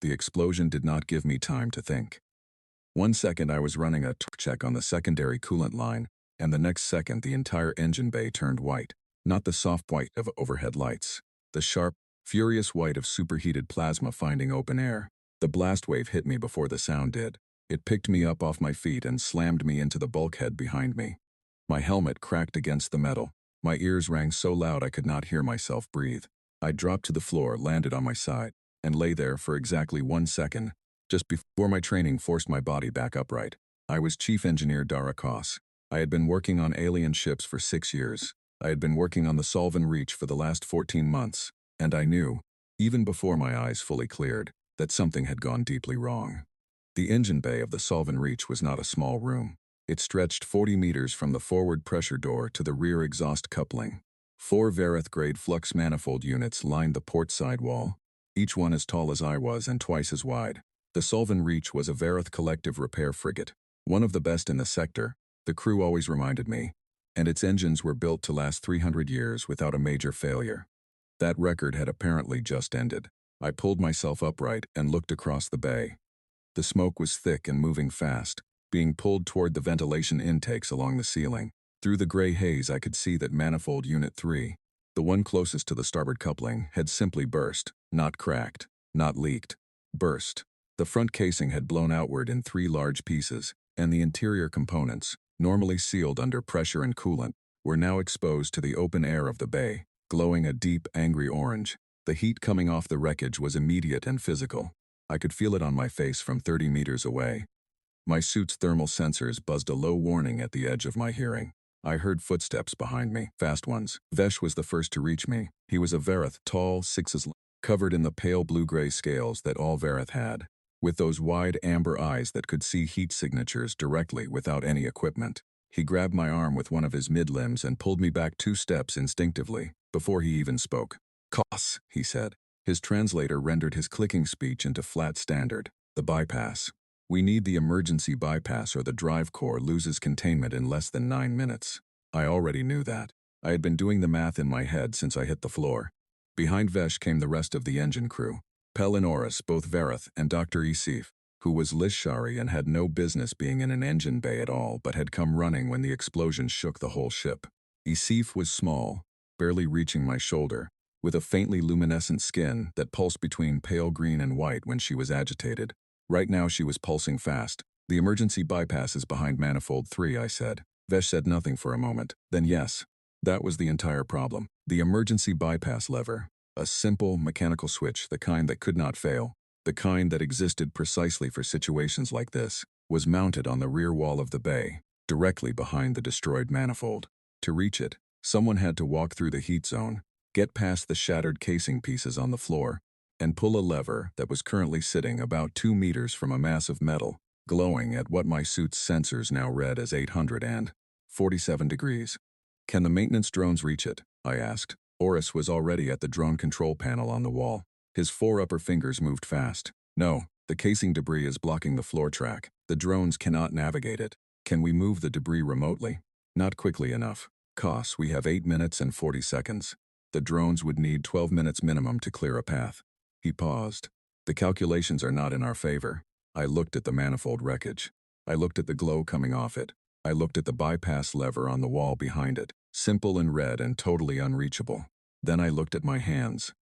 The explosion did not give me time to think. 1 second I was running a check on the secondary coolant line, and the next second the entire engine bay turned white. Not the soft white of overhead lights. The sharp, furious white of superheated plasma finding open air. The blast wave hit me before the sound did. It picked me up off my feet and slammed me into the bulkhead behind me. My helmet cracked against the metal. My ears rang so loud I could not hear myself breathe. I dropped to the floor, landed on my side, and lay there for exactly 1 second, just before my training forced my body back upright. I was Chief Engineer Dara Koss. I had been working on alien ships for 6 years. I had been working on the Solven Reach for the last 14 months, and I knew, even before my eyes fully cleared, that something had gone deeply wrong. The engine bay of the Solven Reach was not a small room. It stretched 40 meters from the forward pressure door to the rear exhaust coupling. 4 Vareth-grade flux manifold units lined the port side wall, each one as tall as I was and twice as wide. The Solven Reach was a Vareth collective repair frigate, one of the best in the sector, the crew always reminded me, and its engines were built to last 300 years without a major failure. That record had apparently just ended. I pulled myself upright and looked across the bay. The smoke was thick and moving fast, being pulled toward the ventilation intakes along the ceiling. Through the gray haze I could see that Manifold Unit 3, the one closest to the starboard coupling, had simply burst, not cracked, not leaked, burst. The front casing had blown outward in 3 large pieces, and the interior components, normally sealed under pressure and coolant, were now exposed to the open air of the bay, glowing a deep, angry orange. The heat coming off the wreckage was immediate and physical. I could feel it on my face from 30 meters away. My suit's thermal sensors buzzed a low warning at the edge of my hearing. I heard footsteps behind me, fast ones. Vesh was the first to reach me. He was a Vareth, tall, 6's, covered in the pale blue-gray scales that all Vareth had, with those wide amber eyes that could see heat signatures directly without any equipment. He grabbed my arm with one of his mid-limbs and pulled me back 2 steps instinctively, before he even spoke. "Koss," he said. His translator rendered his clicking speech into flat standard. "The bypass. We need the emergency bypass or the drive core loses containment in less than 9 minutes. I already knew that. I had been doing the math in my head since I hit the floor. Behind Vesh came the rest of the engine crew. Pel and Oris, both Vareth, and Dr. Isif, who was Lishari and had no business being in an engine bay at all but had come running when the explosion shook the whole ship. Isif was small, barely reaching my shoulder, with a faintly luminescent skin that pulsed between pale green and white when she was agitated. Right now she was pulsing fast. "The emergency bypass is behind Manifold 3, I said. Vesh said nothing for a moment. Then yes, that was the entire problem. The emergency bypass lever. A simple mechanical switch, the kind that could not fail, the kind that existed precisely for situations like this, was mounted on the rear wall of the bay, directly behind the destroyed manifold. To reach it, someone had to walk through the heat zone, get past the shattered casing pieces on the floor, and pull a lever that was currently sitting about 2 meters from a mass of metal, glowing at what my suit's sensors now read as 847 degrees. "Can the maintenance drones reach it?" I asked. Oris was already at the drone control panel on the wall. His 4 upper fingers moved fast. "No, the casing debris is blocking the floor track. The drones cannot navigate it. Can we move the debris remotely?" "Not quickly enough. Koss, we have 8 minutes and 40 seconds. The drones would need 12 minutes minimum to clear a path." He paused. "The calculations are not in our favor." I looked at the manifold wreckage. I looked at the glow coming off it. I looked at the bypass lever on the wall behind it, simple and red and totally unreachable. Then I looked at my hands.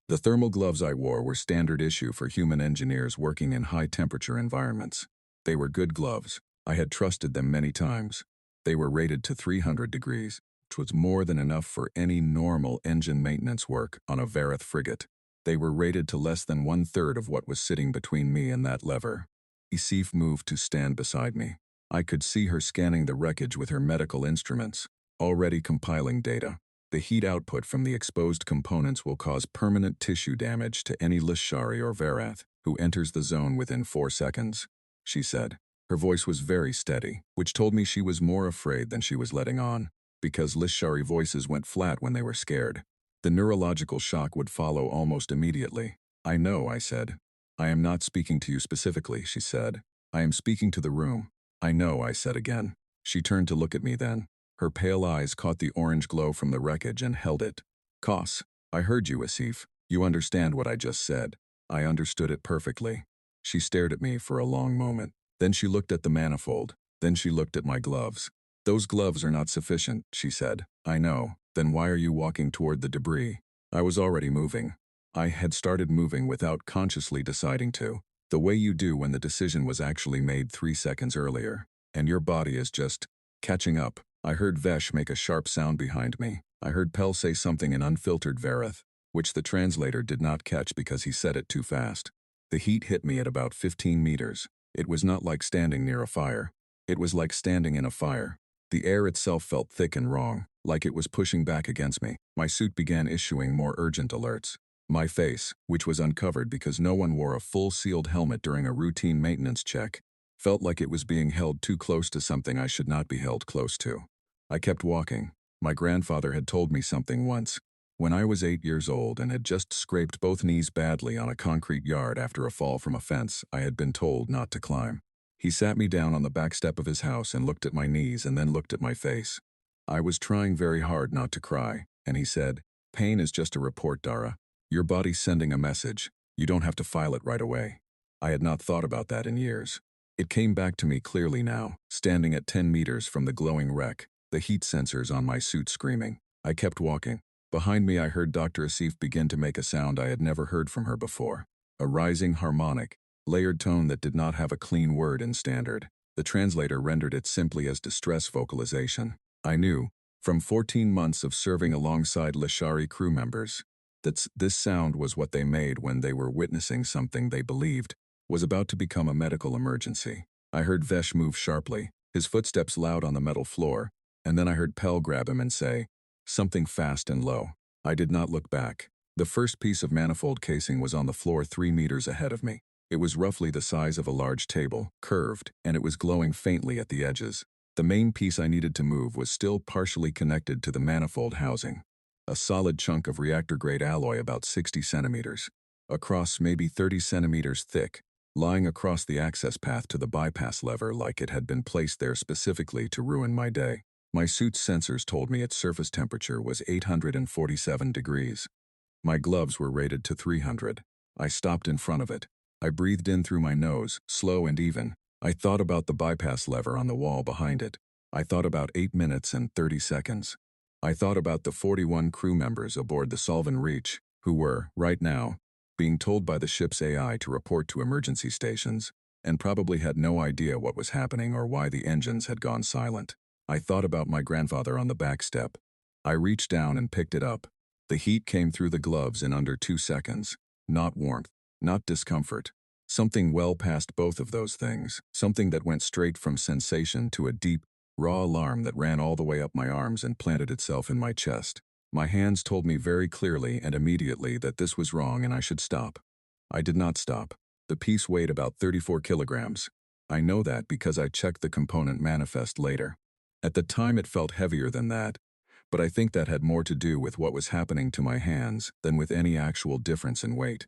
The thermal gloves I wore were standard issue for human engineers working in high-temperature environments. They were good gloves. I had trusted them many times. They were rated to 300 degrees, which was more than enough for any normal engine maintenance work on a Vareth frigate. They were rated to less than 1/3 of what was sitting between me and that lever. Isif moved to stand beside me. I could see her scanning the wreckage with her medical instruments, already compiling data. "The heat output from the exposed components will cause permanent tissue damage to any Lishari or Varath who enters the zone within 4 seconds, she said. Her voice was very steady, which told me she was more afraid than she was letting on, because Lishari voices went flat when they were scared. The neurological shock would follow almost immediately. "I know," I said. "I am not speaking to you specifically," she said. "I am speaking to the room." "I know," I said again. She turned to look at me then. Her pale eyes caught the orange glow from the wreckage and held it. "Koss, I heard you, Asif. You understand what I just said." I understood it perfectly. She stared at me for a long moment. Then she looked at the manifold. Then she looked at my gloves. "Those gloves are not sufficient," she said. "I know. Then why are you walking toward the debris?" I was already moving. I had started moving without consciously deciding to. The way you do when the decision was actually made 3 seconds earlier. And your body is just catching up. I heard Vesh make a sharp sound behind me. I heard Pell say something in unfiltered Vareth, which the translator did not catch because he said it too fast. The heat hit me at about 15 meters. It was not like standing near a fire. It was like standing in a fire. The air itself felt thick and wrong, like it was pushing back against me. My suit began issuing more urgent alerts. My face, which was uncovered because no one wore a full sealed helmet during a routine maintenance check, felt like it was being held too close to something I should not be held close to. I kept walking. My grandfather had told me something once. When I was 8 years old and had just scraped both knees badly on a concrete yard after a fall from a fence I had been told not to climb. He sat me down on the back step of his house and looked at my knees and then looked at my face. I was trying very hard not to cry, and he said, "Pain is just a report, Dara. Your body's sending a message. You don't have to file it right away." I had not thought about that in years. It came back to me clearly now, standing at 10 meters from the glowing wreck, the heat sensors on my suit screaming. I kept walking. Behind me I heard Dr. Asif begin to make a sound I had never heard from her before. A rising harmonic, layered tone that did not have a clean word in standard. The translator rendered it simply as distress vocalization. I knew, from 14 months of serving alongside Lashari crew members, that this sound was what they made when they were witnessing something they believed was about to become a medical emergency. I heard Vesh move sharply, his footsteps loud on the metal floor, and then I heard Pell grab him and say, something fast and low. I did not look back. The first piece of manifold casing was on the floor 3 meters ahead of me. It was roughly the size of a large table, curved, and it was glowing faintly at the edges. The main piece I needed to move was still partially connected to the manifold housing. A solid chunk of reactor-grade alloy about 60 centimeters, across maybe 30 centimeters thick, lying across the access path to the bypass lever like it had been placed there specifically to ruin my day. My suit's sensors told me its surface temperature was 847 degrees. My gloves were rated to 300. I stopped in front of it. I breathed in through my nose, slow and even. I thought about the bypass lever on the wall behind it. I thought about 8 minutes and 30 seconds. I thought about the 41 crew members aboard the Solven Reach, who were, right now, being told by the ship's AI to report to emergency stations, and probably had no idea what was happening or why the engines had gone silent. I thought about my grandfather on the back step. I reached down and picked it up. The heat came through the gloves in under 2 seconds. Not warmth, not discomfort. Something well past both of those things. Something that went straight from sensation to a deep, raw alarm that ran all the way up my arms and planted itself in my chest. My hands told me very clearly and immediately that this was wrong and I should stop. I did not stop. The piece weighed about 34 kilograms. I know that because I checked the component manifest later. At the time it felt heavier than that, but I think that had more to do with what was happening to my hands than with any actual difference in weight.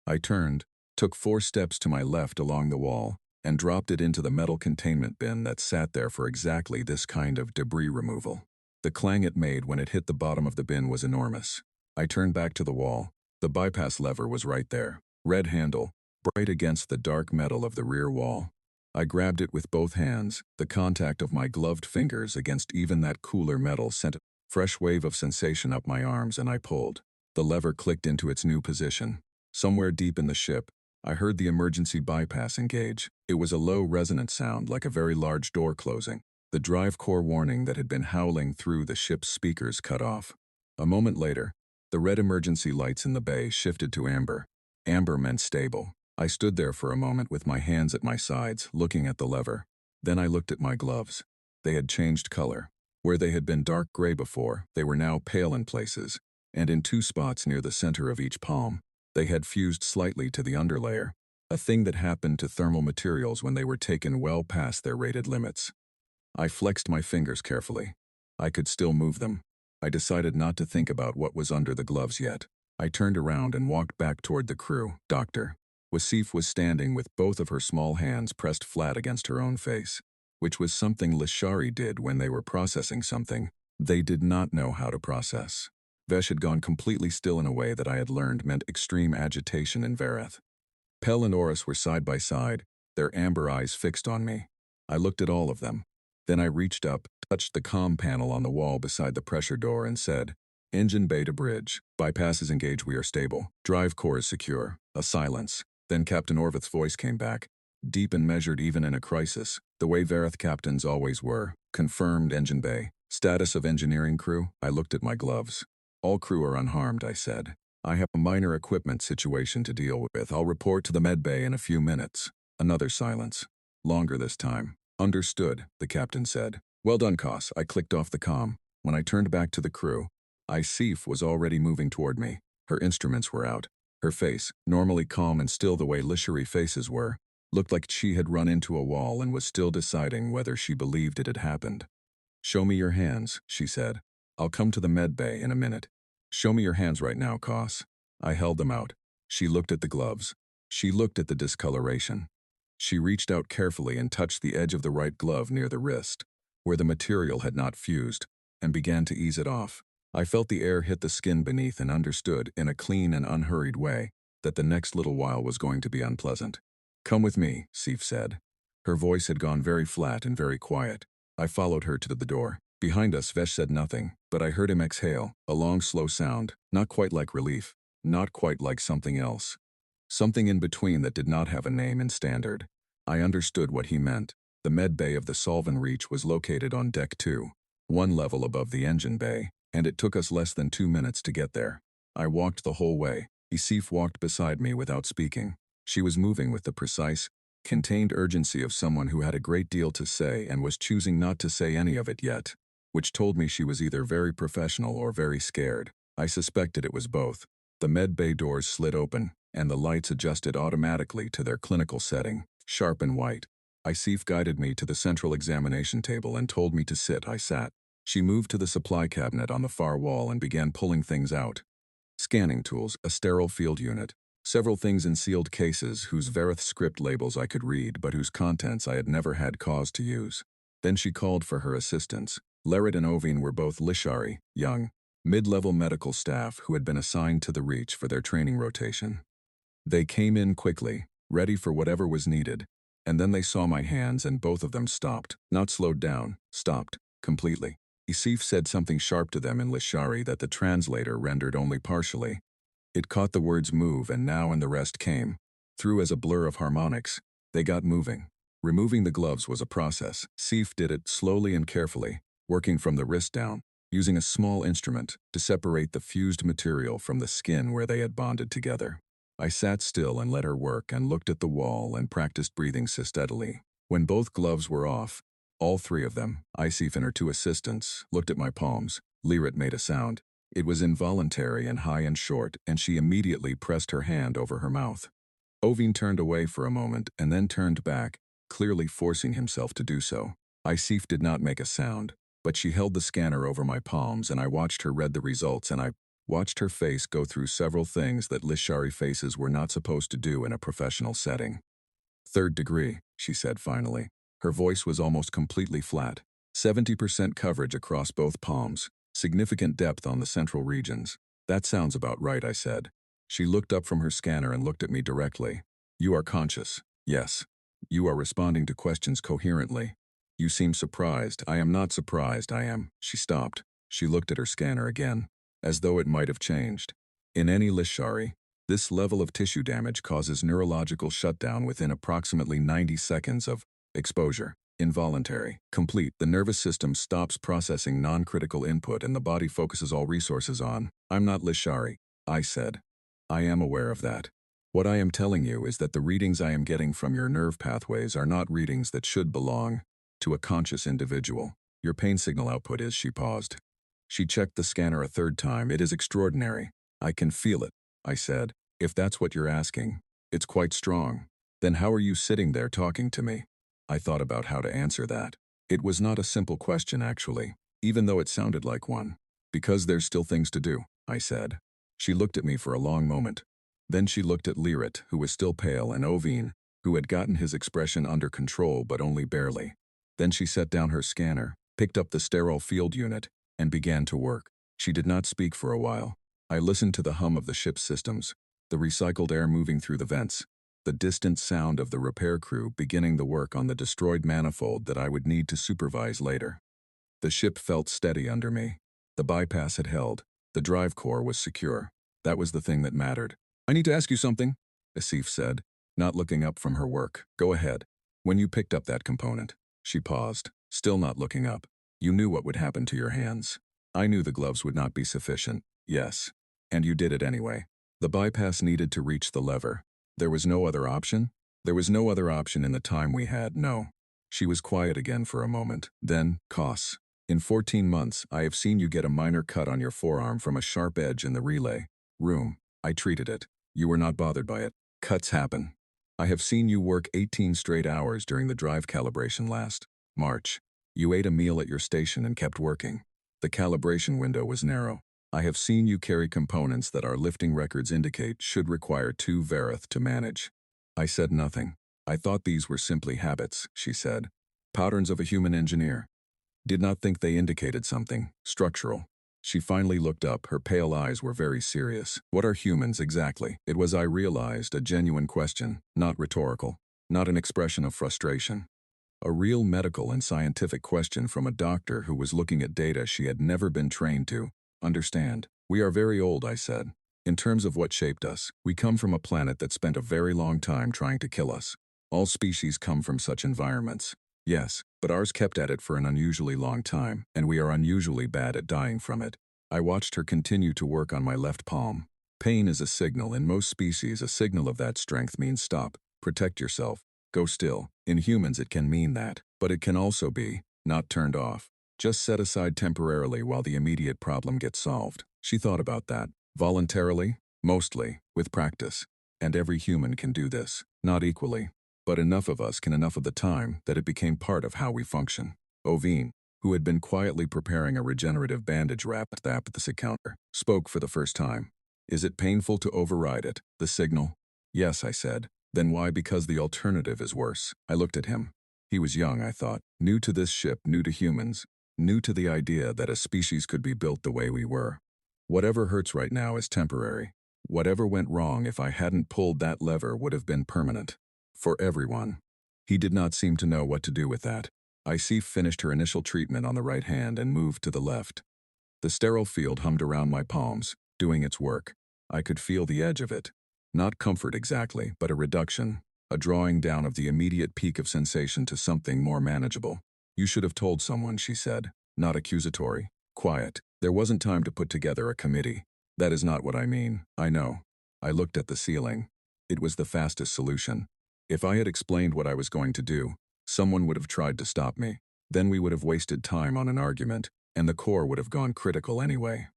I turned, took 4 steps to my left along the wall, and dropped it into the metal containment bin that sat there for exactly this kind of debris removal. The clang it made when it hit the bottom of the bin was enormous. I turned back to the wall. The bypass lever was right there, red handle, bright against the dark metal of the rear wall. I grabbed it with both hands. The contact of my gloved fingers against even that cooler metal sent a fresh wave of sensation up my arms and I pulled. The lever clicked into its new position. Somewhere deep in the ship, I heard the emergency bypass engage. It was a low resonant sound like a very large door closing. The drive core warning that had been howling through the ship's speakers cut off. A moment later, the red emergency lights in the bay shifted to amber. Amber meant stable. I stood there for a moment with my hands at my sides, looking at the lever. Then I looked at my gloves. They had changed color. Where they had been dark gray before, they were now pale in places, and in 2 spots near the center of each palm, they had fused slightly to the underlayer, a thing that happened to thermal materials when they were taken well past their rated limits. I flexed my fingers carefully. I could still move them. I decided not to think about what was under the gloves yet. I turned around and walked back toward the crew. Dr. Wasif was standing with both of her small hands pressed flat against her own face, which was something Lashari did when they were processing something they did not know how to process. Vesh had gone completely still in a way that I had learned meant extreme agitation in Vareth. Pel and Oris were side by side, their amber eyes fixed on me. I looked at all of them. Then I reached up, touched the comm panel on the wall beside the pressure door and said, "Engine bay to bridge. Bypasses engage, we are stable. Drive core is secure." A silence. Then Captain Orvith's voice came back, deep and measured even in a crisis, the way Vareth captains always were. "Confirmed, engine bay. Status of engineering crew?" I looked at my gloves. "All crew are unharmed," I said. "I have a minor equipment situation to deal with. I'll report to the med bay in a few minutes." Another silence. Longer this time. "Understood," the captain said. "Well done, Koss." I clicked off the comm. When I turned back to the crew, Isif was already moving toward me. Her instruments were out. Her face, normally calm and still the way Lishari faces were, looked like she had run into a wall and was still deciding whether she believed it had happened. "Show me your hands," she said. "I'll come to the med bay in a minute." "Show me your hands right now, Koss." I held them out. She looked at the gloves. She looked at the discoloration. She reached out carefully and touched the edge of the right glove near the wrist, where the material had not fused, and began to ease it off. I felt the air hit the skin beneath and understood, in a clean and unhurried way, that the next little while was going to be unpleasant. "Come with me," Sif said. Her voice had gone very flat and very quiet. I followed her to the door. Behind us, Vesh said nothing, but I heard him exhale, a long, slow sound, not quite like relief, not quite like something else. Something in between that did not have a name in standard. I understood what he meant. The med bay of the Solven Reach was located on Deck 2, one level above the engine bay, and it took us less than 2 minutes to get there. I walked the whole way. Isif walked beside me without speaking. She was moving with the precise, contained urgency of someone who had a great deal to say and was choosing not to say any of it yet, which told me she was either very professional or very scared. I suspected it was both. The med bay doors slid open, and the lights adjusted automatically to their clinical setting, sharp and white. Isif guided me to the central examination table and told me to sit. I sat. She moved to the supply cabinet on the far wall and began pulling things out. Scanning tools, a sterile field unit, several things in sealed cases whose Vareth script labels I could read but whose contents I had never had cause to use. Then she called for her assistants. Larid and Ovine were both Lishari, young, mid-level medical staff who had been assigned to the Reach for their training rotation. They came in quickly, ready for whatever was needed, and then they saw my hands and both of them stopped, not slowed down, stopped, completely. Isif said something sharp to them in Lishari that the translator rendered only partially. It caught the words "move" and "now" and the rest came. Through as a blur of harmonics, they got moving. Removing the gloves was a process. Sif did it slowly and carefully, working from the wrist down, using a small instrument to separate the fused material from the skin where they had bonded together. I sat still and let her work and looked at the wall and practiced breathing steadily. When both gloves were off, all three of them, Isif and her two assistants, looked at my palms. Lyrit made a sound. It was involuntary and high and short, and she immediately pressed her hand over her mouth. Ovine turned away for a moment and then turned back, clearly forcing himself to do so. Isif did not make a sound, but she held the scanner over my palms and I watched her read the results and I watched her face go through several things that Lishari faces were not supposed to do in a professional setting. "Third degree," she said finally. Her voice was almost completely flat. 70% coverage across both palms. Significant depth on the central regions. "That sounds about right," I said. She looked up from her scanner and looked at me directly. "You are conscious." "Yes." "You are responding to questions coherently." "You seem surprised." "I am not surprised, I am." She stopped. She looked at her scanner again, as though it might have changed. "In any Lishari, this level of tissue damage causes neurological shutdown within approximately 90 seconds of exposure. Involuntary. Complete. The nervous system stops processing non-critical input and the body focuses all resources on." "I'm not Lishari," I said. "I am aware of that. What I am telling you is that the readings I am getting from your nerve pathways are not readings that should belong to a conscious individual. Your pain signal output is." She paused. She checked the scanner a third time. "It is extraordinary. I can feel it," I said. "If that's what you're asking, it's quite strong. Then how are you sitting there talking to me?" I thought about how to answer that. It was not a simple question, actually, even though it sounded like one. "Because there's still things to do," I said. She looked at me for a long moment. Then she looked at Lyrit, who was still pale, and Ovine, who had gotten his expression under control but only barely. Then she set down her scanner, picked up the sterile field unit, and began to work. She did not speak for a while. I listened to the hum of the ship's systems, the recycled air moving through the vents, the distant sound of the repair crew beginning the work on the destroyed manifold that I would need to supervise later. The ship felt steady under me. The bypass had held. The drive core was secure. That was the thing that mattered. "I need to ask you something," Asif said, not looking up from her work. "Go ahead. When you picked up that component." She paused, still not looking up. "You knew what would happen to your hands." "I knew the gloves would not be sufficient, yes. And you did it anyway." The bypass needed to reach the lever. There was no other option? There was no other option in the time we had, no. She was quiet again for a moment. Then, costs. "In 14 months, I have seen you get a minor cut on your forearm from a sharp edge in the relay room. I treated it. You were not bothered by it. Cuts happen. I have seen you work 18 straight hours during the drive calibration last March. You ate a meal at your station and kept working. The calibration window was narrow. I have seen you carry components that our lifting records indicate should require 2 Verith to manage." I said nothing. "I thought these were simply habits," she said. "Patterns of a human engineer. Did not think they indicated something structural." She finally looked up. Her pale eyes were very serious. "What are humans exactly?" It was, I realized, a genuine question, not rhetorical, not an expression of frustration. A real medical and scientific question from a doctor who was looking at data she had never been trained to understand. "We are very old," I said. "In terms of what shaped us, we come from a planet that spent a very long time trying to kill us. All species come from such environments. Yes, but ours kept at it for an unusually long time, and we are unusually bad at dying from it." I watched her continue to work on my left palm. Pain is a signal. In most species, a signal of that strength means stop, protect yourself, go still. In humans, it can mean that, but it can also be not turned off. Just set aside temporarily while the immediate problem gets solved. She thought about that. Voluntarily? Mostly, with practice. And every human can do this. Not equally. But enough of us can enough of the time that it became part of how we function. Oveen, who had been quietly preparing a regenerative bandage wrap at the counter, spoke for the first time. "Is it painful to override it, the signal?" "Yes," I said. "Then why? Because the alternative is worse." I looked at him. He was young, I thought, new to this ship, new to humans, new to the idea that a species could be built the way we were. "Whatever hurts right now is temporary. Whatever went wrong if I hadn't pulled that lever would have been permanent. For everyone." He did not seem to know what to do with that. Isif finished her initial treatment on the right hand and moved to the left. The sterile field hummed around my palms, doing its work. I could feel the edge of it. Not comfort exactly, but a reduction, a drawing down of the immediate peak of sensation to something more manageable. "You should have told someone," she said, not accusatory. Quiet. "There wasn't time to put together a committee." "That is not what I mean. I know." I looked at the ceiling. It was the fastest solution. If I had explained what I was going to do, someone would have tried to stop me. Then we would have wasted time on an argument, and the core would have gone critical anyway.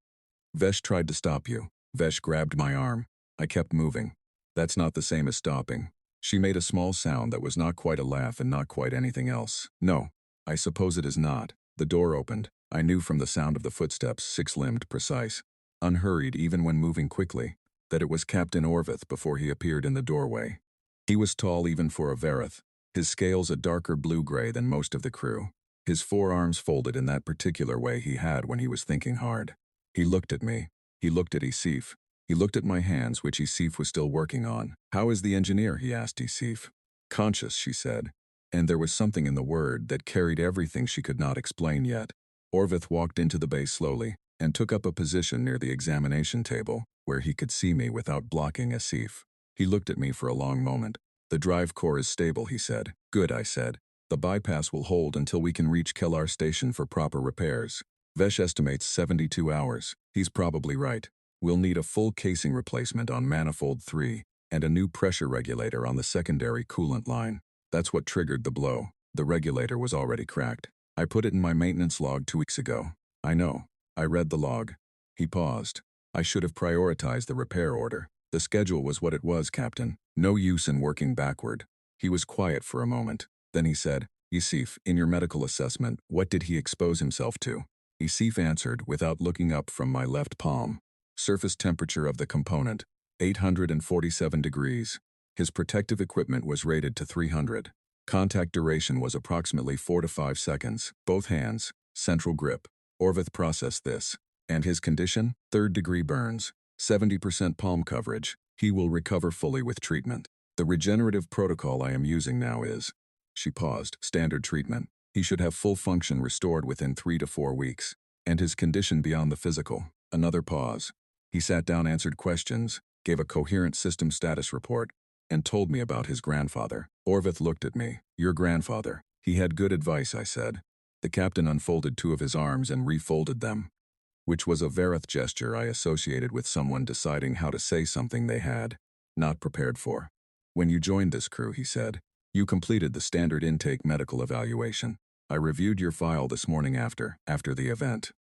"Vesh tried to stop you." Vesh grabbed my arm. I kept moving. "That's not the same as stopping." She made a small sound that was not quite a laugh and not quite anything else. "No, I suppose it is not." The door opened. I knew from the sound of the footsteps, six-limbed, precise, unhurried even when moving quickly, that it was Captain Orvith before he appeared in the doorway. He was tall even for a Verith, his scales a darker blue-gray than most of the crew, his forearms folded in that particular way he had when he was thinking hard. He looked at me. He looked at Isif. He looked at my hands, which Isif was still working on. "How is the engineer?" he asked Isif. "Conscious," she said, and there was something in the word that carried everything she could not explain yet. Orvith walked into the bay slowly and took up a position near the examination table, where he could see me without blocking Asif. He looked at me for a long moment. "The drive core is stable," he said. "Good," I said. "The bypass will hold until we can reach Kellar Station for proper repairs." Vesh estimates 72 hours. He's probably right. We'll need a full casing replacement on Manifold 3 and a new pressure regulator on the secondary coolant line. That's what triggered the blow. The regulator was already cracked. I put it in my maintenance log 2 weeks ago. "I know." I read the log. He paused. "I should have prioritized the repair order. The schedule was what it was, Captain. No use in working backward." He was quiet for a moment. Then he said, "Isif, in your medical assessment, what did he expose himself to?" Isif answered without looking up from my left palm. "Surface temperature of the component, 847 degrees. His protective equipment was rated to 300. Contact duration was approximately 4 to 5 seconds. Both hands, central grip." Orvith processed this. And his condition? Third-degree burns. 70% palm coverage. He will recover fully with treatment. The regenerative protocol I am using now is..." She paused. "Standard treatment. He should have full function restored within 3 to 4 weeks. And his condition beyond the physical." Another pause. He sat down, answered questions, gave a coherent system status report, and told me about his grandfather. Orvith looked at me. "Your grandfather. He had good advice," I said. The captain unfolded 2 of his arms and refolded them, which was a Vareth gesture I associated with someone deciding how to say something they had not prepared for. "When you joined this crew," he said, "you completed the standard intake medical evaluation. I reviewed your file this morning after the event.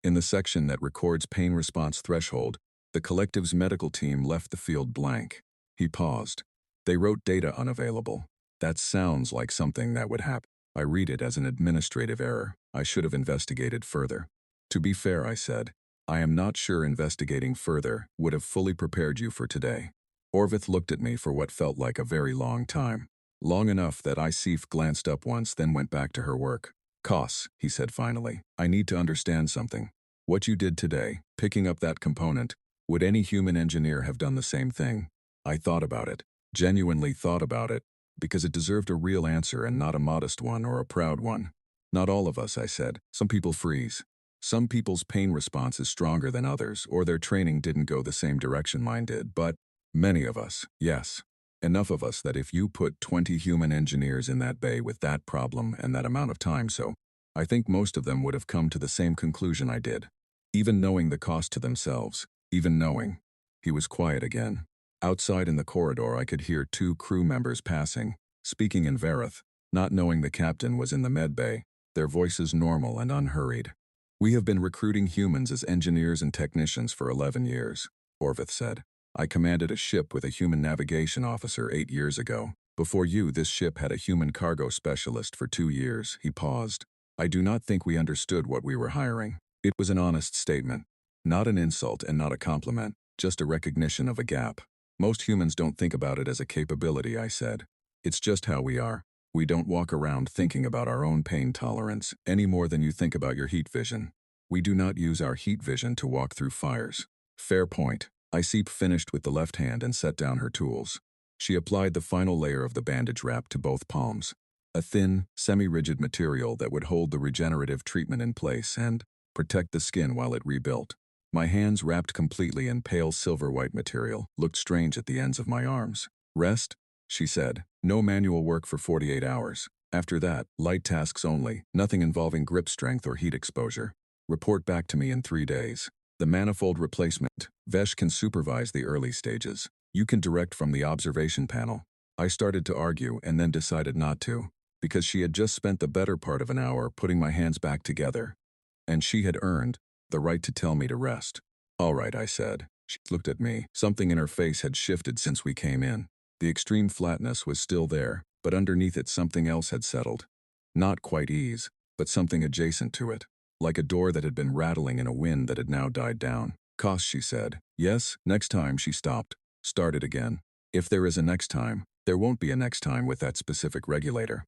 In the section that records pain response threshold, the collective's medical team left the field blank." He paused. "They wrote data unavailable. That sounds like something that would happen. I read it as an administrative error. I should have investigated further." "To be fair," I said, "I am not sure investigating further would have fully prepared you for today." Orvith looked at me for what felt like a very long time. Long enough that Sif glanced up once, then went back to her work. "Koss," he said finally, "I need to understand something. What you did today, picking up that component, would any human engineer have done the same thing?" I thought about it. Genuinely thought about it, because it deserved a real answer and not a modest one or a proud one. "Not all of us," I said. "Some people freeze. Some people's pain response is stronger than others, or their training didn't go the same direction mine did, but many of us, yes. Enough of us that if you put 20 human engineers in that bay with that problem and that amount of time, so I think most of them would have come to the same conclusion I did. Even knowing the cost to themselves, even knowing." He was quiet again. Outside in the corridor I could hear 2 crew members passing, speaking in Vareth, not knowing the captain was in the med bay, their voices normal and unhurried. "We have been recruiting humans as engineers and technicians for 11 years, Orvith said. "I commanded a ship with a human navigation officer 8 years ago. Before you, this ship had a human cargo specialist for 2 years." He paused. "I do not think we understood what we were hiring." It was an honest statement. Not an insult and not a compliment, just a recognition of a gap. "Most humans don't think about it as a capability," I said. "It's just how we are. We don't walk around thinking about our own pain tolerance any more than you think about your heat vision. We do not use our heat vision to walk through fires." "Fair point." Sif finished with the left hand and set down her tools. She applied the final layer of the bandage wrap to both palms. A thin, semi-rigid material that would hold the regenerative treatment in place and protect the skin while it rebuilt. My hands, wrapped completely in pale silver-white material, looked strange at the ends of my arms. "Rest," she said. "No manual work for 48 hours. After that, light tasks only, nothing involving grip strength or heat exposure. Report back to me in 3 days. The manifold replacement, Vesh can supervise the early stages. You can direct from the observation panel." I started to argue and then decided not to, because she had just spent the better part of an hour putting my hands back together, and she had earned the right to tell me to rest. "All right," I said. She looked at me. Something in her face had shifted since we came in. The extreme flatness was still there, but underneath it something else had settled. Not quite ease, but something adjacent to it. Like a door that had been rattling in a wind that had now died down. "Koss," she said. "Yes, next time." She stopped. Started again. "If there is a next time, there won't be a next time with that specific regulator.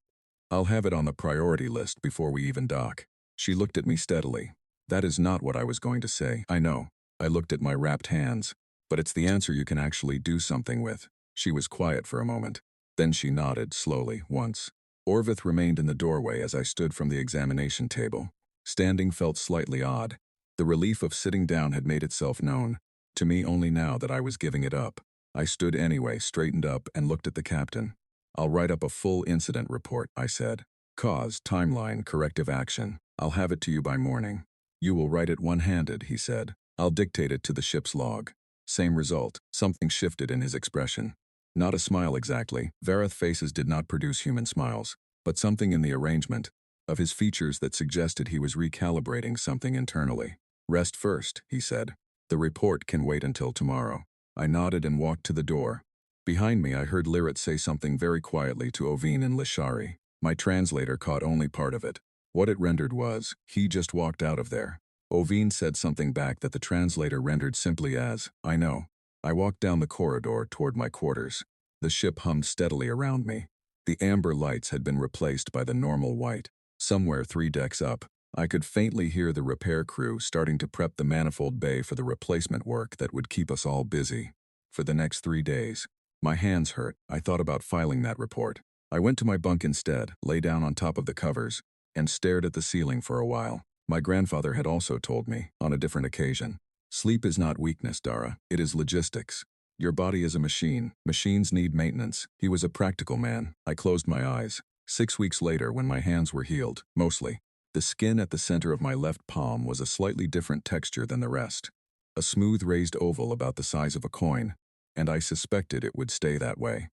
I'll have it on the priority list before we even dock." She looked at me steadily. "That is not what I was going to say." "I know." I looked at my wrapped hands. "But it's the answer you can actually do something with." She was quiet for a moment. Then she nodded slowly, once. Orvith remained in the doorway as I stood from the examination table. Standing felt slightly odd. The relief of sitting down had made itself known, to me only now that I was giving it up. I stood anyway, straightened up, and looked at the captain. "I'll write up a full incident report," I said. "Cause, timeline, corrective action. I'll have it to you by morning." "You will write it one-handed," he said. "I'll dictate it to the ship's log." Same result. Something shifted in his expression. Not a smile exactly. Vareth faces did not produce human smiles, but something in the arrangement of his features that suggested he was recalibrating something internally. "Rest first," he said. "The report can wait until tomorrow." I nodded and walked to the door. Behind me I heard Lyrit say something very quietly to Ovine and Lishari. My translator caught only part of it. What it rendered was, "He just walked out of there." Ovine said something back that the translator rendered simply as, "I know." I walked down the corridor toward my quarters. The ship hummed steadily around me. The amber lights had been replaced by the normal white. Somewhere 3 decks up, I could faintly hear the repair crew starting to prep the manifold bay for the replacement work that would keep us all busy. For the next 3 days, my hands hurt. I thought about filing that report. I went to my bunk instead, lay down on top of the covers, and stared at the ceiling for a while. My grandfather had also told me, on a different occasion, sleep is not weakness, Dara. It is logistics. Your body is a machine. Machines need maintenance. He was a practical man. I closed my eyes. 6 weeks later, when my hands were healed, mostly, the skin at the center of my left palm was a slightly different texture than the rest. A smooth raised oval about the size of a coin, and I suspected it would stay that way.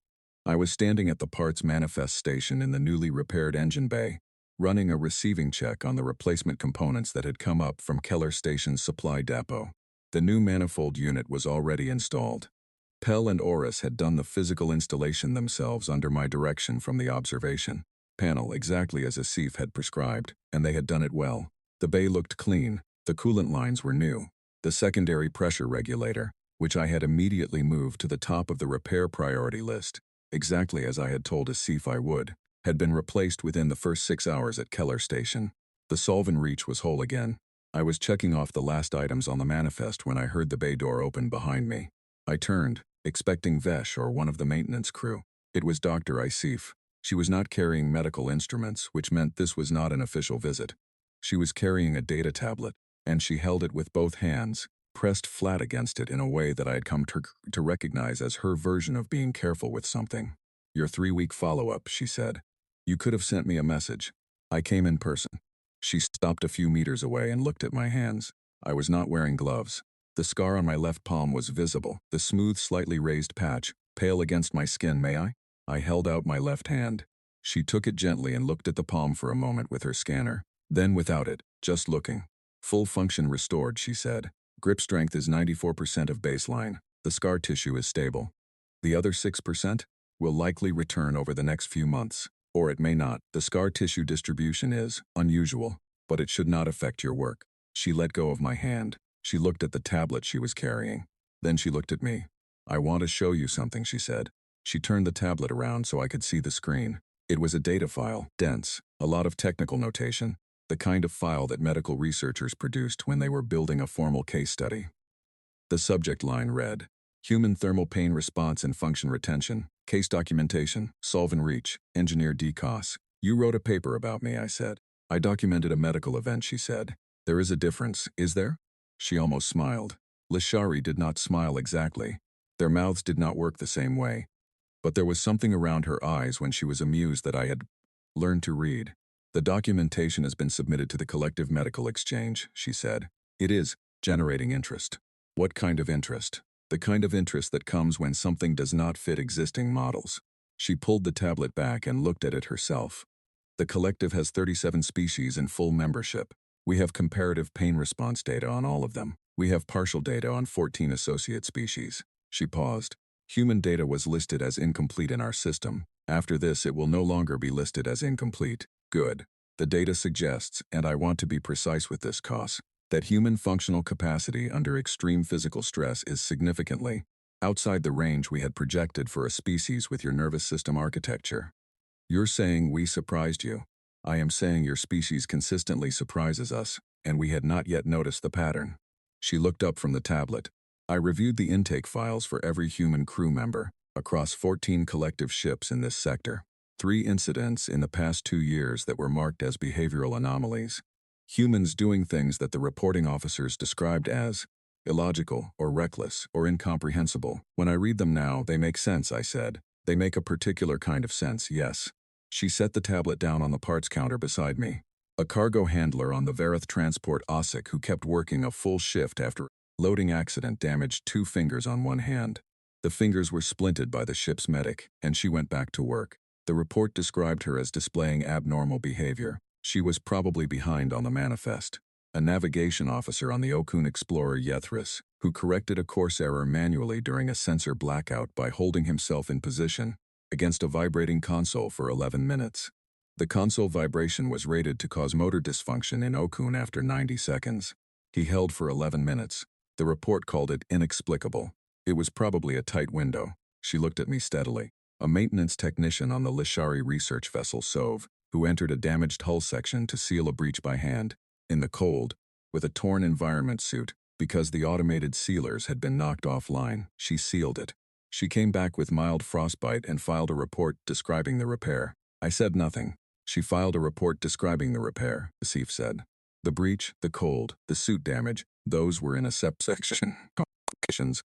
I was standing at the parts manifest station in the newly repaired engine bay, running a receiving check on the replacement components that had come up from Keller Station's supply depot. The new manifold unit was already installed. Pell and Oris had done the physical installation themselves under my direction from the observation panel, exactly as Asif had prescribed, and they had done it well. The bay looked clean, the coolant lines were new. The secondary pressure regulator, which I had immediately moved to the top of the repair priority list, exactly as I had told Asif I would, had been replaced within the first 6 hours at Keller Station. The solvent reach was whole again. I was checking off the last items on the manifest when I heard the bay door open behind me. I turned, expecting Vesh or one of the maintenance crew. It was Dr. Isif. She was not carrying medical instruments, which meant this was not an official visit. She was carrying a data tablet, and she held it with both hands, pressed flat against it in a way that I had come to recognize as her version of being careful with something. Your 3-week follow-up, she said. You could have sent me a message. I came in person. She stopped a few meters away and looked at my hands. I was not wearing gloves. The scar on my left palm was visible, the smooth, slightly raised patch, pale against my skin. May I? I held out my left hand. She took it gently and looked at the palm for a moment with her scanner. Then without it, just looking. Full function restored, she said. Grip strength is 94% of baseline. The scar tissue is stable. The other 6% will likely return over the next few months. Or it may not. The scar tissue distribution is unusual, but it should not affect your work. She let go of my hand. She looked at the tablet she was carrying. Then she looked at me. I want to show you something, she said. She turned the tablet around so I could see the screen. It was a data file, dense, a lot of technical notation, the kind of file that medical researchers produced when they were building a formal case study. The subject line read, Human Thermal Pain Response and Function Retention, Case Documentation, Solve and Reach, Engineer DCOS. You wrote a paper about me, I said. I documented a medical event, she said. There is a difference, is there? She almost smiled. Lishari did not smile exactly. Their mouths did not work the same way. But there was something around her eyes when she was amused that I had learned to read. The documentation has been submitted to the Collective Medical Exchange, she said. It is generating interest. What kind of interest? The kind of interest that comes when something does not fit existing models. She pulled the tablet back and looked at it herself. The collective has 37 species in full membership. We have comparative pain response data on all of them. We have partial data on 14 associate species. She paused. Human data was listed as incomplete in our system. After this, it will no longer be listed as incomplete. Good. The data suggests, and I want to be precise with this, Cos, that human functional capacity under extreme physical stress is significantly outside the range we had projected for a species with your nervous system architecture. You're saying we surprised you. I am saying your species consistently surprises us, and we had not yet noticed the pattern. She looked up from the tablet. I reviewed the intake files for every human crew member across 14 collective ships in this sector. 3 incidents in the past 2 years that were marked as behavioral anomalies. Humans doing things that the reporting officers described as illogical or reckless or incomprehensible. When I read them now, they make sense, I said. They make a particular kind of sense, yes. She set the tablet down on the parts counter beside me. A cargo handler on the Verith transport Osik who kept working a full shift after loading accident damaged 2 fingers on one hand. The fingers were splinted by the ship's medic, and she went back to work. The report described her as displaying abnormal behavior. She was probably behind on the manifest. A navigation officer on the Okun Explorer Yethris, who corrected a course error manually during a sensor blackout by holding himself in position against a vibrating console for 11 minutes. The console vibration was rated to cause motor dysfunction in Okun after 90 seconds. He held for 11 minutes. The report called it inexplicable. It was probably a tight window. She looked at me steadily. A maintenance technician on the Lishari research vessel Sove, who entered a damaged hull section to seal a breach by hand, in the cold, with a torn environment suit, because the automated sealers had been knocked offline. She sealed it. She came back with mild frostbite and filed a report describing the repair. I said nothing. She filed a report describing the repair, Asif said. The breach, the cold, the suit damage, those were in a section.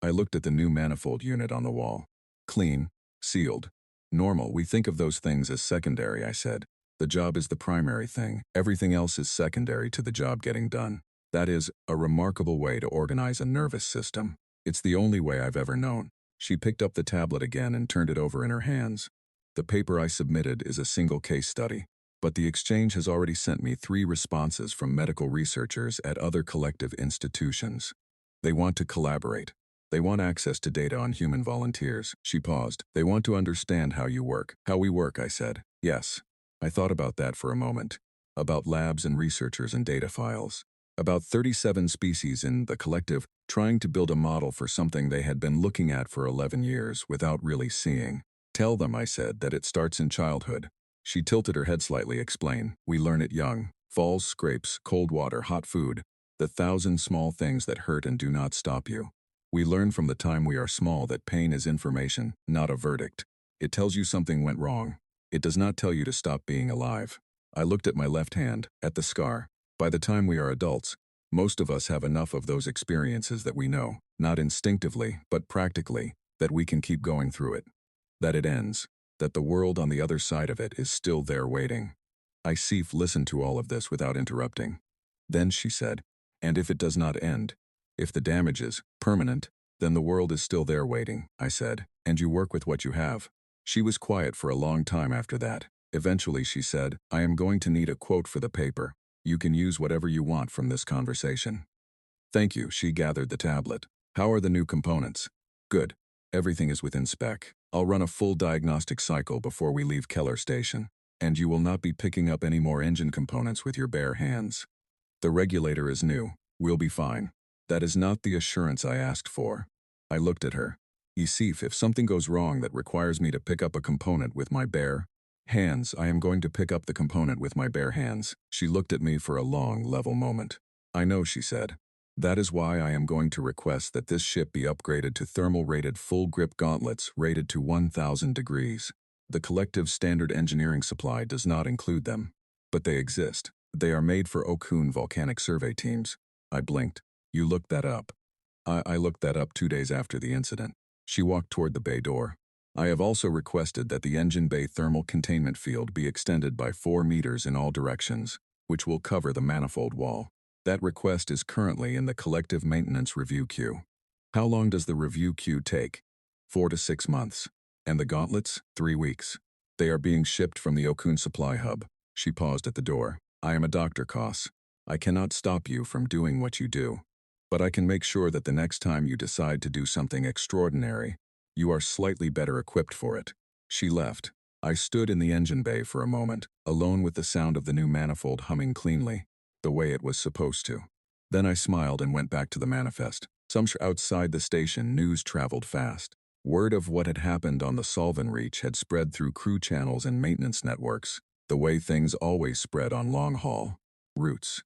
I looked at the new manifold unit on the wall. Clean, sealed. Normal, we think of those things as secondary, I said. The job is the primary thing. Everything else is secondary to the job getting done. That is a remarkable way to organize a nervous system. It's the only way I've ever known. She picked up the tablet again and turned it over in her hands. The paper I submitted is a single case study, but the exchange has already sent me 3 responses from medical researchers at other collective institutions. They want to collaborate. They want access to data on human volunteers. She paused. They want to understand how you work. How we work, I said. Yes. I thought about that for a moment. About labs and researchers and data files. About 37 species in the collective, trying to build a model for something they had been looking at for 11 years without really seeing. Tell them, I said, that it starts in childhood. She tilted her head slightly. Explain. We learn it young. Falls, scrapes, cold water, hot food. The 1,000 small things that hurt and do not stop you. We learn from the time we are small that pain is information, not a verdict. It tells you something went wrong. It does not tell you to stop being alive. I looked at my left hand, at the scar. By the time we are adults, most of us have enough of those experiences that we know, not instinctively, but practically, that we can keep going through it. That it ends. That the world on the other side of it is still there waiting. Isif listened to all of this without interrupting. Then she said, and if it does not end, if the damage is permanent, then the world is still there waiting, I said, and you work with what you have. She was quiet for a long time after that. Eventually she said, I am going to need a quote for the paper. You can use whatever you want from this conversation. Thank you. She gathered the tablet. How are the new components? Good. Everything is within spec. I'll run a full diagnostic cycle before we leave Keller Station, and you will not be picking up any more engine components with your bare hands. The regulator is new. We'll be fine. That is not the assurance I asked for. I looked at her. Isif, if something goes wrong that requires me to pick up a component with my bare hands, I am going to pick up the component with my bare hands. She looked at me for a long, level moment. I know, she said. That is why I am going to request that this ship be upgraded to thermal-rated full-grip gauntlets rated to 1,000 degrees. The collective standard engineering supply does not include them, but they exist. They are made for Okun volcanic survey teams. I blinked. You looked that up. I looked that up 2 days after the incident. She walked toward the bay door. I have also requested that the engine bay thermal containment field be extended by 4 meters in all directions, which will cover the manifold wall. That request is currently in the collective maintenance review queue. How long does the review queue take? 4 to 6 months. And the gauntlets? 3 weeks. They are being shipped from the Okun supply hub. She paused at the door. I am a Dr. Koss. I cannot stop you from doing what you do. But I can make sure that the next time you decide to do something extraordinary, you are slightly better equipped for it. She left. I stood in the engine bay for a moment, alone with the sound of the new manifold humming cleanly, the way it was supposed to. Then I smiled and went back to the manifest. Outside the station, news traveled fast. Word of what had happened on the Solven Reach had spread through crew channels and maintenance networks, the way things always spread on long-haul routes.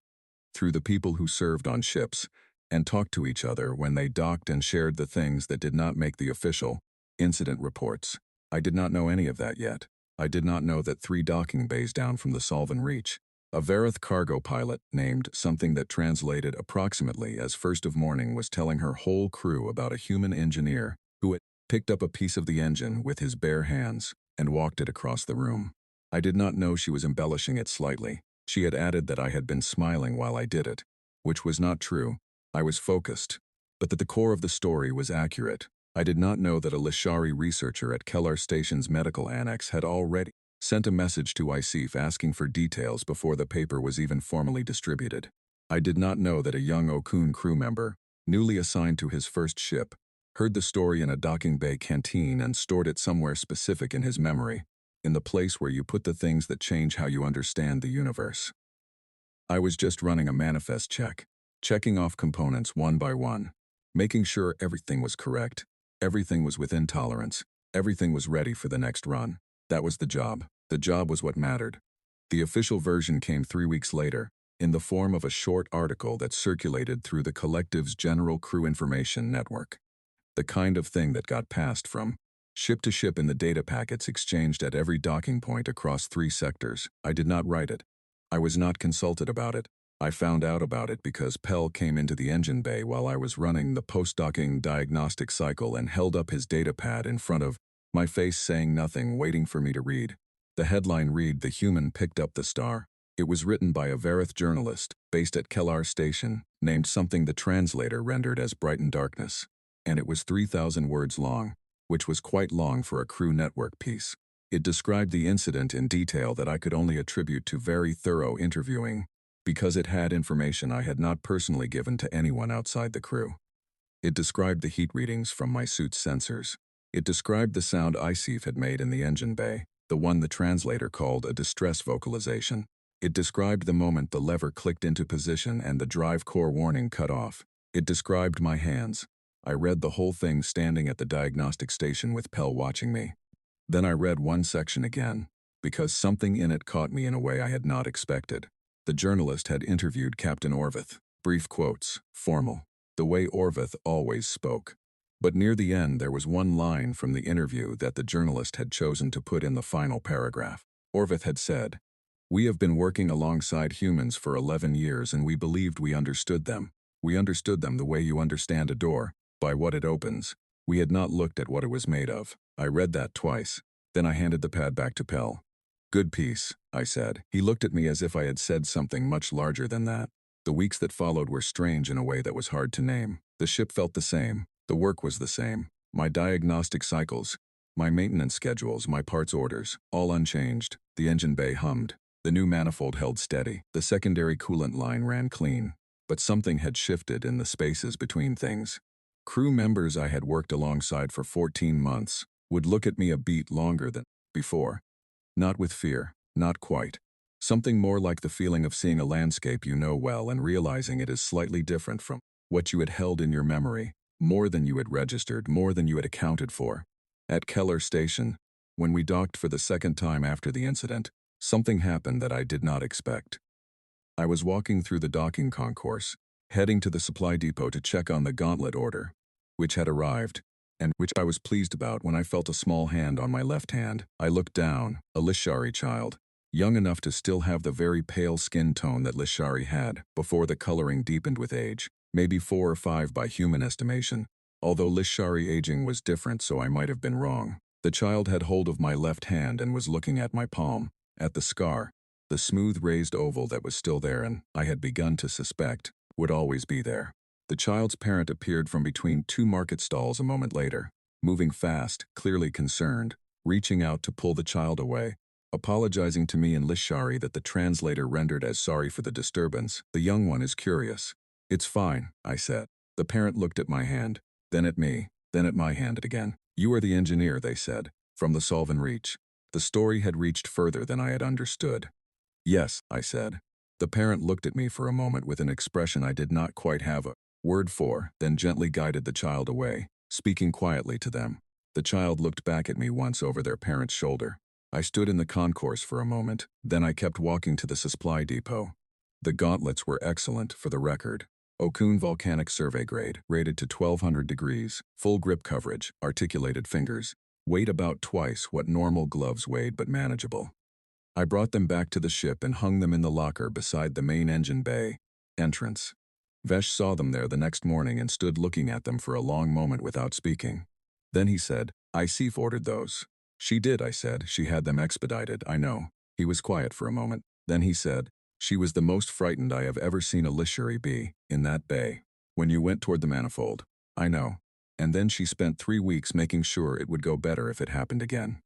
Through the people who served on ships, and talked to each other when they docked and shared the things that did not make the official incident reports. I did not know any of that yet. I did not know that 3 docking bays down from the Solven Reach, a Verith cargo pilot named something that translated approximately as first of morning was telling her whole crew about a human engineer who had picked up a piece of the engine with his bare hands and walked it across the room. I did not know she was embellishing it slightly. She had added that I had been smiling while I did it, which was not true. I was focused, but that the core of the story was accurate. I did not know that a Lishari researcher at Kellar Station's medical annex had already sent a message to Isif asking for details before the paper was even formally distributed. I did not know that a young Okun crew member, newly assigned to his first ship, heard the story in a docking bay canteen and stored it somewhere specific in his memory, in the place where you put the things that change how you understand the universe. I was just running a manifest check. Checking off components one by one, making sure everything was correct, everything was within tolerance, everything was ready for the next run. That was the job. The job was what mattered. The official version came 3 weeks later, in the form of a short article that circulated through the collective's general crew information network. The kind of thing that got passed from ship to ship in the data packets exchanged at every docking point across 3 sectors. I did not write it. I was not consulted about it. I found out about it because Pell came into the engine bay while I was running the post-docking diagnostic cycle and held up his data pad in front of my face, saying nothing, waiting for me to read. The headline read, "The Human Picked Up the Star." It was written by a Verith journalist based at Kellar Station, named something the translator rendered as Brighton Darkness, and it was 3,000 words long, which was quite long for a crew network piece. It described the incident in detail that I could only attribute to very thorough interviewing, because it had information I had not personally given to anyone outside the crew. It described the heat readings from my suit's sensors. It described the sound ICEF had made in the engine bay, the one the translator called a distress vocalization. It described the moment the lever clicked into position and the drive core warning cut off. It described my hands. I read the whole thing standing at the diagnostic station with Pell watching me. Then I read one section again, because something in it caught me in a way I had not expected. The journalist had interviewed Captain Orvith. Brief quotes, formal, the way Orvith always spoke. But near the end there was one line from the interview that the journalist had chosen to put in the final paragraph. Orvith had said, "We have been working alongside humans for 11 years and we believed we understood them. We understood them the way you understand a door, by what it opens. We had not looked at what it was made of." I read that twice. Then I handed the pad back to Pell. "Good piece," I said. He looked at me as if I had said something much larger than that. The weeks that followed were strange in a way that was hard to name. The ship felt the same. The work was the same. My diagnostic cycles, my maintenance schedules, my parts orders, all unchanged. The engine bay hummed. The new manifold held steady. The secondary coolant line ran clean. But something had shifted in the spaces between things. Crew members I had worked alongside for 14 months would look at me a beat longer than before. Not with fear, not quite. Something more like the feeling of seeing a landscape you know well and realizing it is slightly different from what you had held in your memory, more than you had registered, more than you had accounted for. At Kellar Station, when we docked for the second time after the incident, something happened that I did not expect. I was walking through the docking concourse, heading to the supply depot to check on the gauntlet order, which had arrived, and which I was pleased about when I felt a small hand on my left hand. I looked down, a Lishari child, young enough to still have the very pale skin tone that Lishari had, before the coloring deepened with age, maybe 4 or 5 by human estimation, although Lishari aging was different, so I might have been wrong. The child had hold of my left hand and was looking at my palm, at the scar, the smooth raised oval that was still there and, I had begun to suspect, would always be there. The child's parent appeared from between 2 market stalls a moment later, moving fast, clearly concerned, reaching out to pull the child away, apologizing to me in Lishari that the translator rendered as sorry for the disturbance. "The young one is curious." "It's fine," I said. The parent looked at my hand, then at me, then at my hand again. "You are the engineer," they said, from the Solven Reach. The story had reached further than I had understood. "Yes," I said. The parent looked at me for a moment with an expression I did not quite have a word for, then gently guided the child away, speaking quietly to them. The child looked back at me once over their parent's shoulder. I stood in the concourse for a moment, then I kept walking to the supply depot. The gauntlets were excellent, for the record. Okun volcanic survey grade, rated to 1200 degrees, full grip coverage, articulated fingers, weight about twice what normal gloves weighed but manageable. I brought them back to the ship and hung them in the locker beside the main engine bay entrance. Vesh saw them there the next morning and stood looking at them for a long moment without speaking. Then he said, "ICEF ordered those." "She did," I said. "She had them expedited, I know." He was quiet for a moment. Then he said, "She was the most frightened I have ever seen a Lishari be, in that bay. When you went toward the manifold." "I know. And then she spent 3 weeks making sure it would go better if it happened again."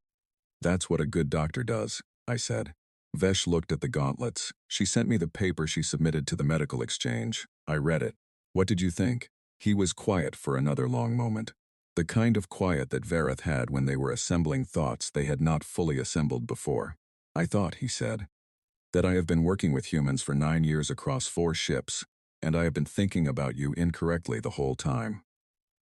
"That's what a good doctor does," I said. Vesh looked at the gauntlets. "She sent me the paper she submitted to the medical exchange. I read it. What did you think?" He was quiet for another long moment. The kind of quiet that Verith had when they were assembling thoughts they had not fully assembled before. "I thought," he said, "that I have been working with humans for 9 years across 4 ships, and I have been thinking about you incorrectly the whole time."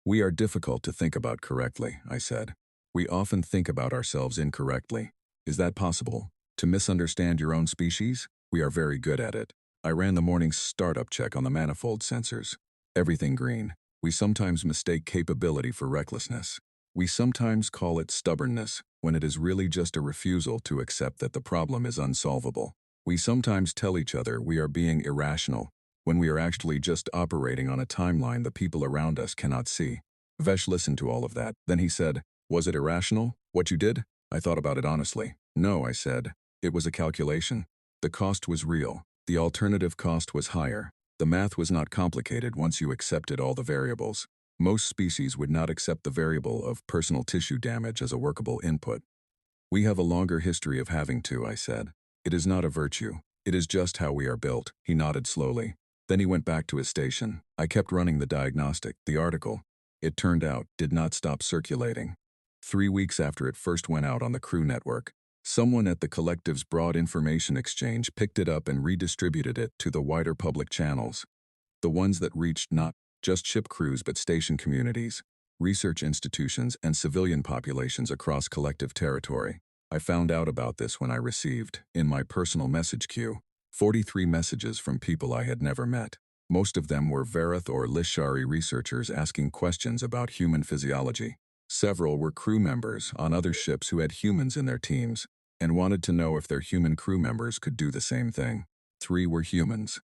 "We are difficult to think about correctly," I said. "We often think about ourselves incorrectly. Is that possible? To misunderstand your own species? We are very good at it." I ran the morning startup check on the manifold sensors. Everything green. We sometimes mistake capability for recklessness. We sometimes call it stubbornness, when it is really just a refusal to accept that the problem is unsolvable. We sometimes tell each other we are being irrational, when we are actually just operating on a timeline the people around us cannot see. Vesh listened to all of that. Then he said, "Was it irrational, what you did?" I thought about it honestly. "No," I said. "It was a calculation. The cost was real. The alternative cost was higher. The math was not complicated once you accepted all the variables. Most species would not accept the variable of personal tissue damage as a workable input. We have a longer history of having to," I said. "It is not a virtue. It is just how we are built." He nodded slowly. Then he went back to his station. I kept running the diagnostic. The article, it turned out, did not stop circulating. 3 weeks after it first went out on the crew network, someone at the collective's broad information exchange picked it up and redistributed it to the wider public channels. The ones that reached not just ship crews but station communities, research institutions, and civilian populations across collective territory. I found out about this when I received, in my personal message queue, 43 messages from people I had never met. Most of them were Vareth or Lishari researchers asking questions about human physiology. Several were crew members on other ships who had humans in their teams and wanted to know if their human crew members could do the same thing. 3 were humans.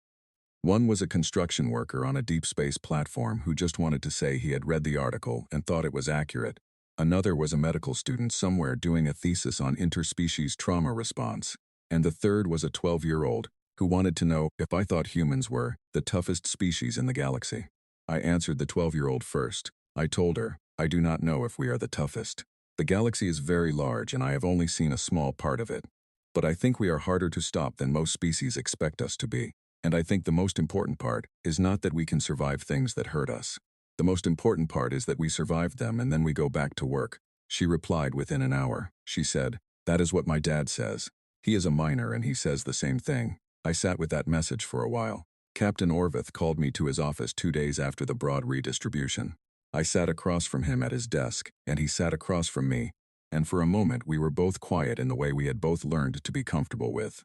One was a construction worker on a deep space platform who just wanted to say he had read the article and thought it was accurate. Another was a medical student somewhere doing a thesis on interspecies trauma response. And the third was a 12-year-old who wanted to know if I thought humans were the toughest species in the galaxy. I answered the 12-year-old first. I told her, "I do not know if we are the toughest. The galaxy is very large and I have only seen a small part of it. But I think we are harder to stop than most species expect us to be. And I think the most important part is not that we can survive things that hurt us. The most important part is that we survive them and then we go back to work." She replied within an hour. She said, "That is what my dad says. He is a miner and he says the same thing." I sat with that message for a while. Captain Orvith called me to his office 2 days after the broad redistribution. I sat across from him at his desk, and he sat across from me, and for a moment we were both quiet in the way we had both learned to be comfortable with.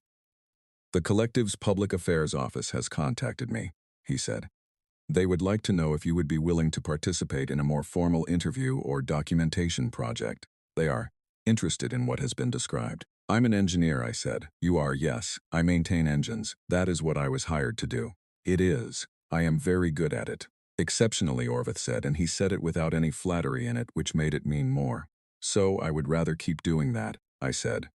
"The collective's public affairs office has contacted me," he said. "They would like to know if you would be willing to participate in a more formal interview or documentation project. They are interested in what has been described." "I'm an engineer," I said. "You are?" "Yes, I maintain engines. That is what I was hired to do." "It is. I am very good at it." "Exceptionally," Orvith said, and he said it without any flattery in it, which made it mean more. "So I would rather keep doing that," I said.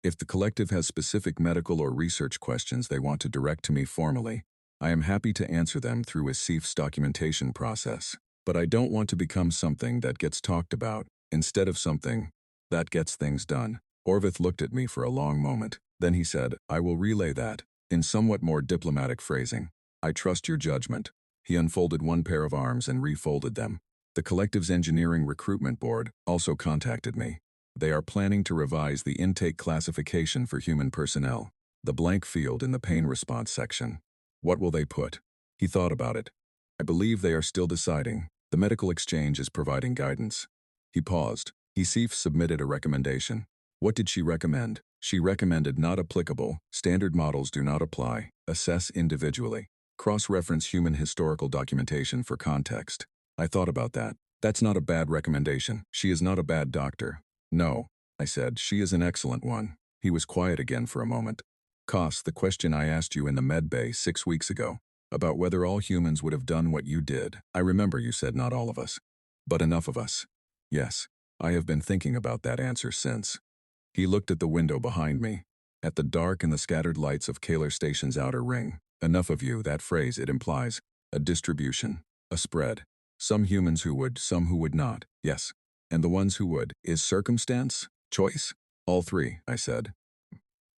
"If the collective has specific medical or research questions they want to direct to me formally, I am happy to answer them through a CIF's documentation process. But I don't want to become something that gets talked about, instead of something that gets things done." Orvith looked at me for a long moment. Then he said, "I will relay that, in somewhat more diplomatic phrasing. I trust your judgment." He unfolded one pair of arms and refolded them. "The collective's engineering recruitment board also contacted me. They are planning to revise the intake classification for human personnel, the blank field in the pain response section. What will they put?" He thought about it. "I believe they are still deciding. The medical exchange is providing guidance." He paused. Sif submitted a recommendation. "What did she recommend?" "She recommended not applicable, standard models do not apply, assess individually, cross-reference human historical documentation for context." I thought about that. That's not a bad recommendation. She is not a bad doctor. "No," I said, "she is an excellent one." He was quiet again for a moment. "Koss, the question I asked you in the med bay 6 weeks ago, about whether all humans would have done what you did. I remember you said not all of us, but enough of us." "Yes, I have been thinking about that answer since." He looked at the window behind me, at the dark and the scattered lights of Kaler Station's outer ring. "Enough of you, that phrase, it implies a distribution, a spread. Some humans who would, some who would not, yes. And the ones who would, is circumstance? Choice?" "All 3, I said.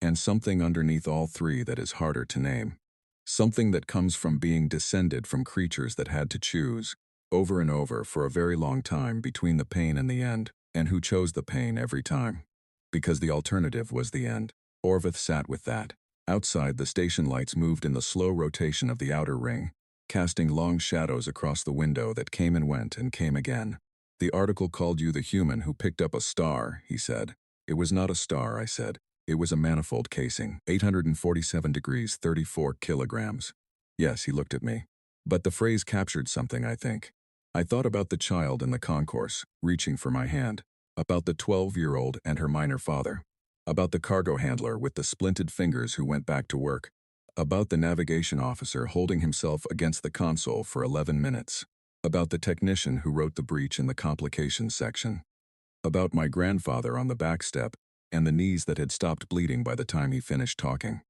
"And something underneath all 3 that is harder to name. Something that comes from being descended from creatures that had to choose, over and over for a very long time between the pain and the end, and who chose the pain every time. Because the alternative was the end." Orvith sat with that. Outside, the station lights moved in the slow rotation of the outer ring, casting long shadows across the window that came and went and came again. "The article called you the human who picked up a star," he said. "It was not a star," I said. It was a manifold casing, 847 degrees, 34 kilograms. Yes, he looked at me. But the phrase captured something, I think. I thought about the child in the concourse, reaching for my hand. About the 12-year-old and her minor father. About the cargo handler with the splinted fingers who went back to work. About the navigation officer holding himself against the console for 11 minutes. About the technician who wrote the breach in the complications section. About my grandfather on the back step and the knees that had stopped bleeding by the time he finished talking.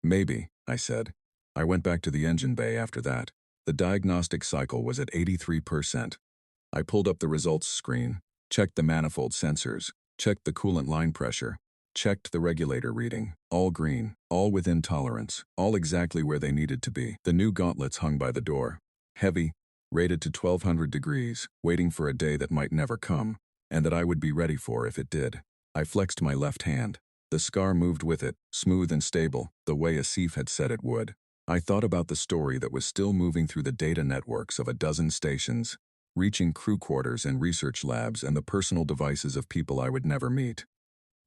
Maybe, I said. I went back to the engine bay after that. The diagnostic cycle was at 83%. I pulled up the results screen, checked the manifold sensors, checked the coolant line pressure, checked the regulator reading, all green, all within tolerance, all exactly where they needed to be. The new gauntlets hung by the door, heavy, rated to 1200 degrees, waiting for a day that might never come, and that I would be ready for if it did. I flexed my left hand. The scar moved with it, smooth and stable, the way Asif had said it would. I thought about the story that was still moving through the data networks of a dozen stations, reaching crew quarters and research labs and the personal devices of people I would never meet.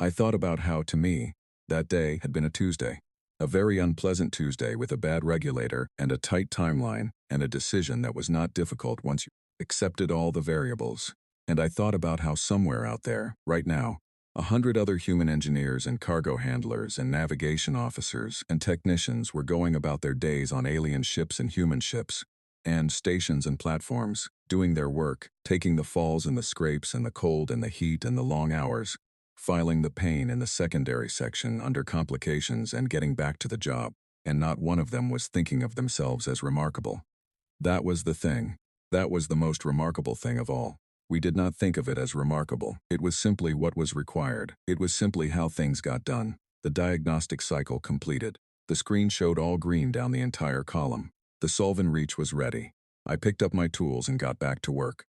I thought about how, to me, that day had been a Tuesday. A very unpleasant Tuesday with a bad regulator and a tight timeline and a decision that was not difficult once you accepted all the variables. And I thought about how somewhere out there, right now, 100 other human engineers and cargo handlers and navigation officers and technicians were going about their days on alien ships and human ships, and stations and platforms, doing their work, taking the falls and the scrapes and the cold and the heat and the long hours, filing the pain in the secondary section under complications and getting back to the job, and not one of them was thinking of themselves as remarkable. That was the thing. That was the most remarkable thing of all. We did not think of it as remarkable. It was simply what was required. It was simply how things got done. The diagnostic cycle completed. The screen showed all green down the entire column. The solvent reach was ready. I picked up my tools and got back to work.